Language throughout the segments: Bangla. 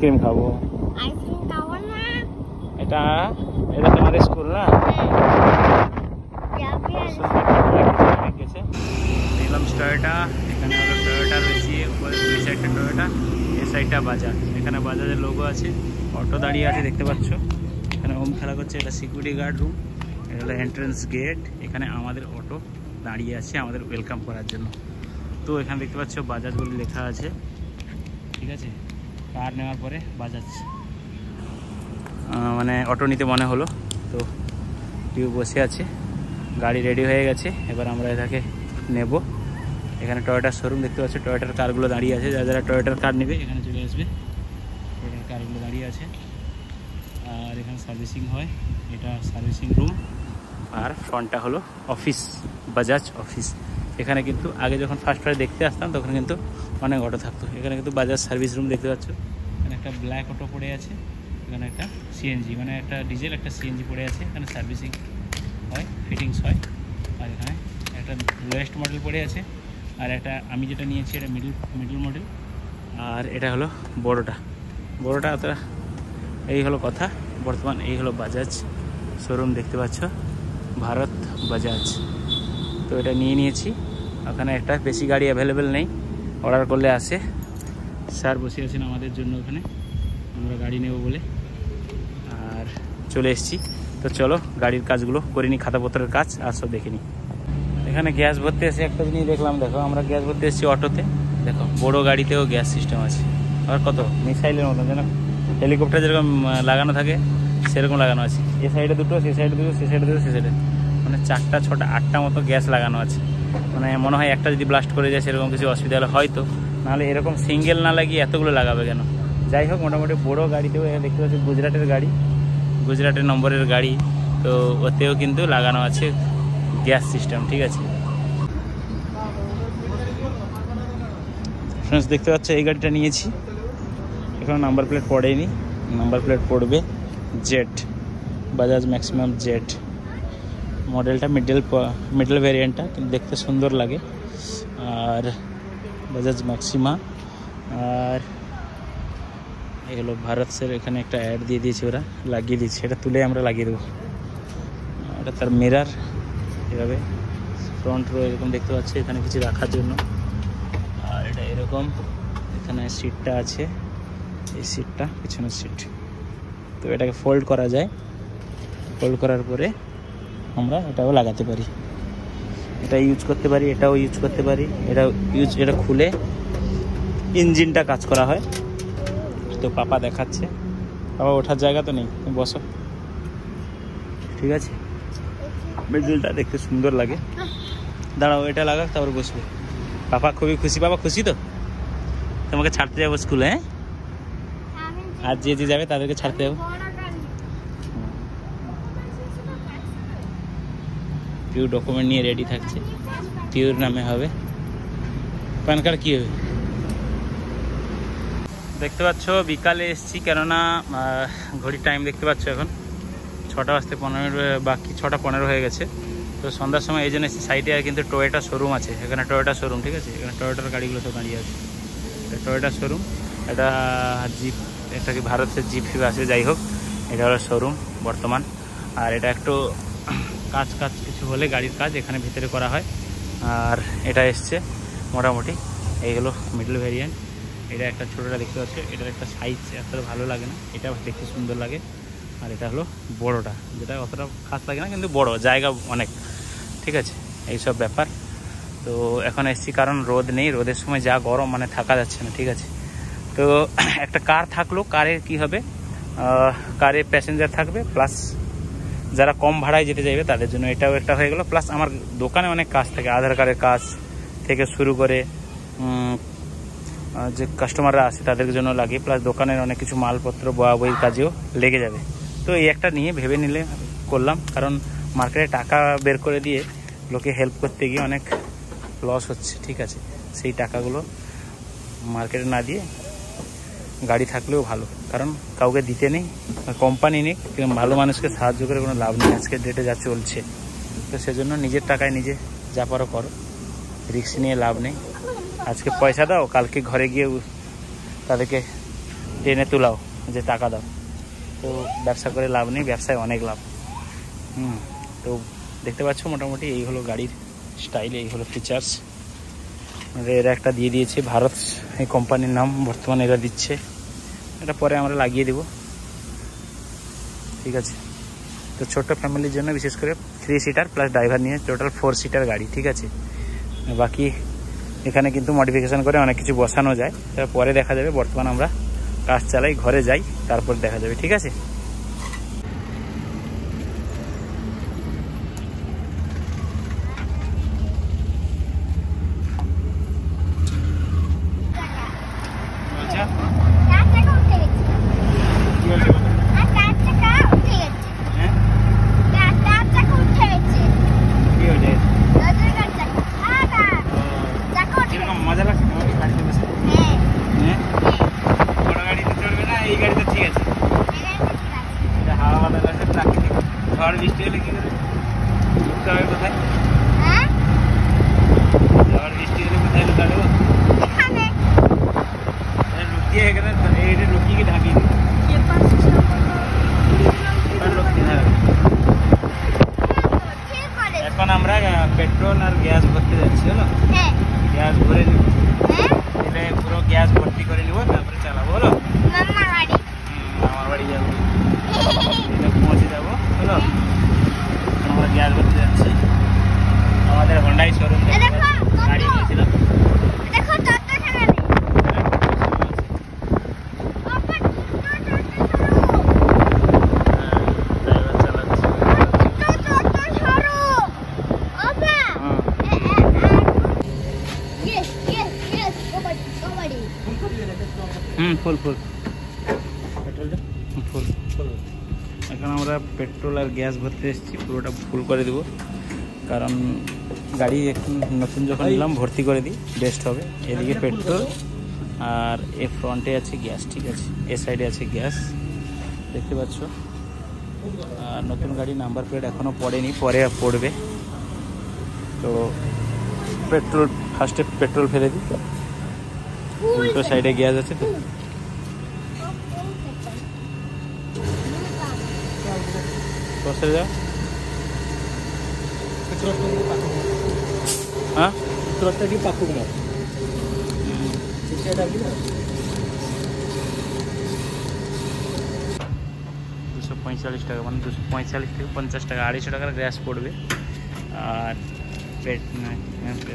আইসক্রিম খাবো। এটা এটা তোমাদের স্কুল না? নিলাম টয়োটা। এখানে হলো টয়োটা রয়েছে, ওই সাইডটা টয়োটা, এই সাইডটা বাজাজ। এখানে বাজাজের লোগো আছে, অটো দাঁড়িয়ে আছে দেখতে পাচ্ছ। এখানে হোম খেলা করছে, এটা সিকিউরিটি গার্ড রুম, এটা হলো এন্ট্রেন্স গেট। এখানে আমাদের অটো দাঁড়িয়ে আছে আমাদের ওয়েলকাম করার জন্য। তো এখানে দেখতে পাচ্ছ বাজাজ বলে লেখা আছে, ঠিক আছে। কার নেওয়ার পরে বাজাজ মানে অটো নিতে মনে হলো, তো কেউ বসে আছে, গাড়ি রেডি হয়ে গেছে, এবার আমরা এটাকে নেব। এখানে টয়োটার শোরুম দেখতে পাচ্ছ, টয়োটার কারগুলো দাঁড়িয়ে আছে, যারা যারা টয়োটার কার নেবে এখানে চলে আসবে। টয়োটার কারগুলো দাঁড়িয়ে আছে, আর এখানে সার্ভিসিং হয়, এটা সার্ভিসিং রুম। আর ফ্রন্টটা হলো অফিস, বাজাজ অফিস। এখানে কিন্তু আগে যখন ফার্স্ট দেখতে আসতাম তখন কিন্তু অনেক অটো থাকতো। এখানে কিন্তু বাজাজ সার্ভিস রুম দেখতে পাচ্ছ। এখানে একটা ব্ল্যাক অটো পড়ে আছে, এখানে একটা সিএনজি মানে একটা ডিজেল, একটা সিএনজি পড়ে আছে। এখানে সার্ভিসিং হয়, ফিটিংস হয়। আর এখানে একটা লোয়েস্ট মডেল পড়ে আছে, আর একটা আমি যেটা নিয়েছি এটা মিডল মডেল। আর এটা হলো বড়োটা অতটা। এই হলো কথা বর্তমান। এই হলো বাজাজ শোরুম দেখতে পাচ্ছ, ভারত বাজাজ। তো এটা নিয়ে নিয়েছি। ওখানে একটা বেশি গাড়ি অ্যাভেলেবেল নেই, অর্ডার করলে আসে। স্যার বসে আছেন আমাদের জন্য ওখানে, আমরা গাড়ি নেব বলে, আর চলে এসেছি। তো চলো গাড়ির কাজগুলো করে নিই, খাতাপত্রের কাজ আর সব দেখে নিই। এখানে গ্যাস ভরতে এসে একটা জিনিস দেখলাম, দেখো আমরা গ্যাস ভরতে এসেছি অটোতে, দেখো বড়ো গাড়িতেও গ্যাস সিস্টেম আছে। আর কত মিসাইলের মতন, যেন হেলিকপ্টার যেরকম লাগানো থাকে সেরকম লাগানো আছে। এ সাইডে দুটো, সে সাইডে দুটো, সে সাইডে দুটো, সে সাইডে মানে 4টা 6টা 8টা মতো গ্যাস লাগানো আছে। মানে মনে হয় একটা যদি ব্লাস্ট করে যায় সেরকম কিছু অসুবিধা হলে হয়তো, নাহলে এরকম সিঙ্গেল না লাগিয়ে এতগুলো লাগাবে কেন। যাই হোক, মোটামুটি বড়ো গাড়িতেও দেখতে পাচ্ছি, গুজরাটের গাড়ি, গুজরাটের নম্বরের গাড়ি, তো ওতেও কিন্তু লাগানো আছে গ্যাস সিস্টেম, ঠিক আছে। ফ্রেন্ডস দেখতে পাচ্ছ এই গাড়িটা নিয়েছি, এখানে নাম্বার প্লেট পড়েনি, নাম্বার প্লেট পড়বে জেড, বাজাজ ম্যাক্সিমাম জেড। মডেলটা মিডল ভ্যারিয়েন্টটা, কিন্তু দেখতে সুন্দর লাগে। আর বাজাজ ম্যাক্সিমা। আর এগুলো ভারত স্যার, এখানে একটা অ্যাড দিয়ে দিয়েছে, ওরা লাগিয়ে দিয়েছে, এটা তুলে আমরা লাগিয়ে দেবো। এটা তার মিরার, এভাবে ফ্রন্ট রো এরকম দেখতে পাচ্ছি, এখানে কিছু রাখার জন্য। আর এটা এরকম, এখানে সিটটা আছে, এই সিটটা পিছনের সিট। তো এটাকে ফোল্ড করা যায়, ফোল্ড করার পরে আমরা এটাও লাগাতে পারি, এটা ইউজ করতে পারি, এটাও ইউজ করতে পারি। এটা খুলে ইঞ্জিনটা কাজ করা হয়। তো পাপা দেখাচ্ছে, পাপা ওঠার জায়গা তো নেই, তুমি বসো, ঠিক আছে। মিডলটা দেখতে সুন্দর লাগে, দাঁড়াও এটা লাগাক তারপর বসবে। পাপা খুবই খুশি, বাবা খুশি তো? তোমাকে ছাড়তে যাবো স্কুলে, হ্যাঁ? আর যে যে যাবে তাদেরকে ছাড়তে যাবো। পিউ ডকুমেন্ট নিয়ে রেডি থাকছে, পিউর নামে হবে। প্যান কার্ড কী হবে? দেখতে পাচ্ছ বিকালে এসছি, কেননা ঘড়ির টাইম দেখতে পাচ্ছ এখন 6টা বাজতে 15 বাকি, 6টা 15 হয়ে গেছে। তো সন্ধ্যার সময় এই জন্য এসেছি। সাইডে আর কিন্তু টয়োটা শোরুম আছে, এখানে টয়োটা শোরুম, ঠিক আছে। এখানে টয়োটার গাড়িগুলো সব দাঁড়িয়ে আছে, এটা টয়োটা শোরুম। এটা জিপ, এটা কি ভারতের জিপ ফিপ আছে, যাই হোক এটা হলো শোরুম বর্তমান। আর এটা একটু কাজ কিছু হলে গাড়ির কাজ এখানে ভিতরে করা হয়। আর এটা এসছে মোটামুটি, এই হলো মিডল ভ্যারিয়েন্ট। এটা একটা ছোটোটা দেখতে পাচ্ছ, এটার একটা সাইজ এতটা ভালো লাগে না, এটা দেখতে সুন্দর লাগে। আর এটা হলো বড়োটা, যেটা অতটা খাস লাগে না, কিন্তু বড়, জায়গা অনেক, ঠিক আছে। এইসব ব্যাপার। তো এখন এসছি কারণ রোদ নেই, রোদের সময় যা গরম, মানে থাকা যাচ্ছে না, ঠিক আছে। তো একটা কার থাকলো, কারের কি হবে, কারে প্যাসেঞ্জার থাকবে, প্লাস যারা কম ভাড়ায় যেতে চাইবে তাদের জন্য এটাও একটা হয়ে গেল। প্লাস আমার দোকানে অনেক কাজ থাকে, আধার কার্ডের কাজ থেকে শুরু করে যে কাস্টমাররা আসে তাদের জন্য লাগে, প্লাস দোকানের অনেক কিছু মালপত্র বইয়ের কাজেও লেগে যাবে। তো এই একটা নিয়ে ভেবে নিলে করলাম, কারণ মার্কেটে টাকা বের করে দিয়ে লোকে হেল্প করতে গিয়ে অনেক লস হচ্ছে, ঠিক আছে। সেই টাকাগুলো মার্কেটে না দিয়ে গাড়ি থাকলেও ভালো, কারণ কাউকে দিতে নেই, কোম্পানি নেই, ভালো মানুষকে সাহায্য করে কোনো লাভ নেই আজকের ডেটে যা চলছে। তো সেজন্য নিজের টাকায় নিজে যা পারো করো, রিস্ক নিয়ে লাভ নেই। আজকে পয়সা দাও, কালকে ঘরে গিয়ে তাদেরকে টেনে তুলাও যে টাকা দাও। তো ব্যবসা করে লাভ নেই, ব্যবসায় অনেক লাভ। তো দেখতে পাচ্ছ মোটামুটি এই হলো গাড়ির স্টাইল, এই হলো ফিচার্স। এরা একটা দিয়ে দিয়েছে ভারত, এই কোম্পানির নাম বর্তমানে এরা দিচ্ছে, এটা পরে আমরা লাগিয়ে দেব। ঠিক আছে, তো ছোট্ট ফ্যামিলির জন্য বিশেষ করে 3 সিটার প্লাস ড্রাইভার নিয়ে টোটাল 4 সিটার গাড়ি। ঠিক আছে, বাকি এখানে কিন্তু মডিফিকেশান করে অনেক কিছু বসানো যায়, তারপরে দেখা যাবে। বর্তমান আমরা কাজ চালাই, ঘরে যাই, তারপর দেখা যাবে। ঠিক আছে, মজা লাগছে তোমাকে গাড়িতে বসে? হ্যাঁ, বড় গাড়িতে চড়বে না, এই গাড়িতে ঠিক আছে। হাওয়া বাতাস আছে, প্রাকৃতিক। ঝড় বৃষ্টি হলে কি করে ঢুকতে হবে? কোথায় ঝড় বৃষ্টি হলে কোথায় ঢুকাবো? লুকিয়ে এখানে এইটা লুকিয়ে কি ঢাকিয়ে দিই? এখন আমরা পেট্রোল আর গ্যাস ভরতে যাচ্ছি, হলো? গ্যাস ভরে নিব, এটা পুরো গ্যাস ভর্তি করে নিব, তারপরে চালাবো, হলো? আমার বাড়ি যাবো, এটা পৌঁছে যাবো, হলো? আমরা গ্যাস ভরতে যাচ্ছি। আমাদের হোন্ডাই শোরুম গাড়ি নিয়েছিলাম। ফুল ফুল ফুল। এখন আমরা পেট্রোল আর গ্যাস ভরতে এসেছি, পুরোটা ফুল করে দেবো, কারণ গাড়ি এখন নতুন যখন নিলাম ভর্তি করে দিই, বেস্ট হবে। এদিকে পেট্রোল আর এ ফ্রন্টে আছে গ্যাস। ঠিক আছে, এ সাইডে আছে গ্যাস, দেখতে পাচ্ছ। আর নতুন গাড়ি নাম্বার প্লেট এখনও পড়েনি, পরে পড়বে। তো পেট্রোল ফার্স্টে পেট্রোল ফেলে দিই, উল্টো সাইডে গ্যাস আছে। তো বসে যাও। হ্যাঁ, 245 টাকা, মানে 245 থেকে 50 টাকা, 250 টাকার গ্যাস পড়বে। আর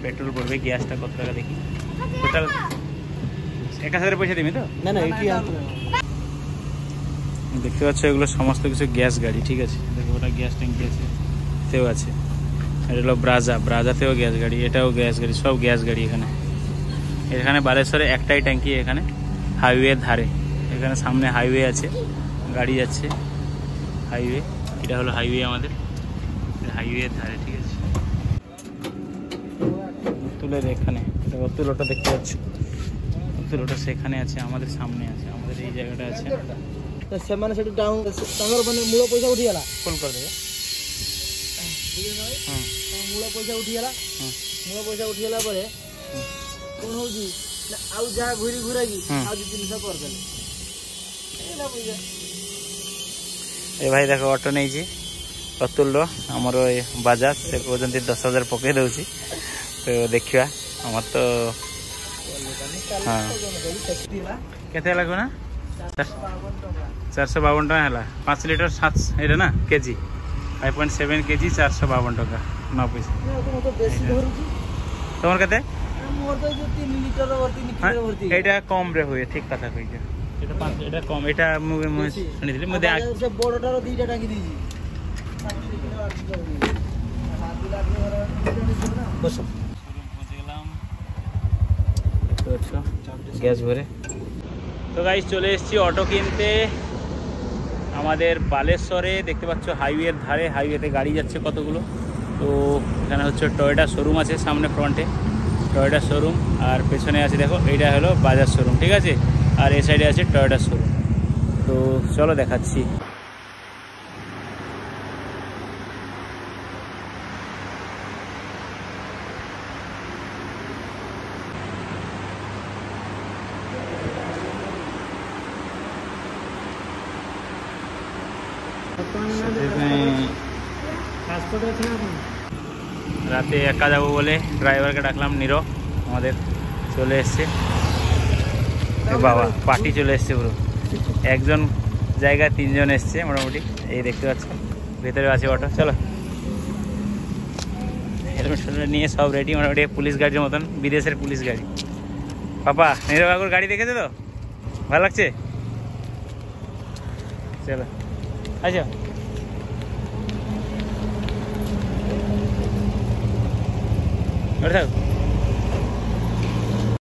পেট্রোল পড়বে। গ্যাসটা কত টাকা দেখি? টোটাল 1000 পয়সা দিবি তো? না, দেখতে পাচ্ছ এগুলো সমস্ত কিছু গ্যাস গাড়ি। ঠিক আছে, দেখো ওটা গ্যাস ট্যাঙ্কি আছে, তেও আছে। এটা হলো ব্রাজাতেও গ্যাস গাড়ি, এটাও গ্যাস গাড়ি, সব গ্যাস গাড়ি। এখানে বালেশ্বরে একটাই ট্যাঙ্কি, এখানে হাইওয়ের ধারে। এখানে সামনে হাইওয়ে আছে, গাড়ি যাচ্ছে হাইওয়ে। এটা হলো হাইওয়ে আমাদের, হাইওয়ের ধারে। ঠিক আছে, তুলের এখানে তুলোটা দেখতে পাচ্ছি, তুলোটা সেখানে আছে, আমাদের সামনে আছে, আমাদের এই জায়গাটা আছে। ସେମାନେ ସେଠି ଡାଉନ ତାଙ୍କର ମାନେ ମୂଳ ପଇସା ଉଠିଗଲା, ଫୋନ କରିଦେବେ। ମୂଳ ପଇସା ଉଠିଗଲା, ମୂଳ ପଇସା ଉଠିଗଲା ପରେ କଣ ହଉଛି ନା ଆଉ ଯାହା ଘୁରି ଘୁରାକି ଆଉ 2-300 କରିଦେଲେ। ଏ ଭାଇ ଦେଖ ଅଟୋ ନେଇଛି ଅତୁଲ୍ୟ, ଆମର ଏ ବାଜାଜ, ସେ କହୁଛନ୍ତି 10,000 ପକେଇ ଦେଉଛି। ତ ଦେଖିବା, ଆମର ତ ହଁ କେତେ ହେଲା କୁହ ନା? 452 ଟଙ୍କା ହେଲା। 5 ଲିଟର 7 ଏଇଟା ନା କେଜି, 5.7 କେଜି 452 ଟଙ୍କା 9 ପଇସା। ତମର କେତେ? এইটা কম রে হুয়ে, ঠিক কথা কইছো। এটা কম, এটা ମୁଁ শুনিଥିଲି। ମୁଁ বড়টার দুইটা টাঙ্কি দিয়েছি। গ্যাস ভরে তো গাইস চলে এসেছি অটো কিনতে আমাদের বালেশ্বরে। দেখতে পাচ্ছ হাইওয়ের ধারে, হাইওয়েতে গাড়ি যাচ্ছে কতগুলো। তো এখানে হচ্ছে টয়োটা শোরুম আছে সামনে, ফ্রন্টে টয়োটা শোরুম, আর পেছনে আছে দেখো এইটা হলো বাজাজ শোরুম। ঠিক আছে, আর এই সাইডে আছে টয়োটা শোরুম। তো চলো দেখাচ্ছি। রাতে একা যাবো বলে ড্রাইভারকে ডাকলাম, নিরো আমাদের চলে এসছে। বাবা পার্টি চলে এসছে পুরো, একজন জায়গায় 3 জন এসছে মোটামুটি। এই দেখতে পাচ্ছ ভেতরে আছে অটো। চলো হেলমেট ফেলমেট নিয়ে সব রেডি, মোটামুটি পুলিশ গাড়ির মতন, বিদেশের পুলিশ গাড়ি। পাপা নীরব কাকুর গাড়ি দেখেছে তো, ভালো লাগছে? চলো আচ্ছা ওঠা।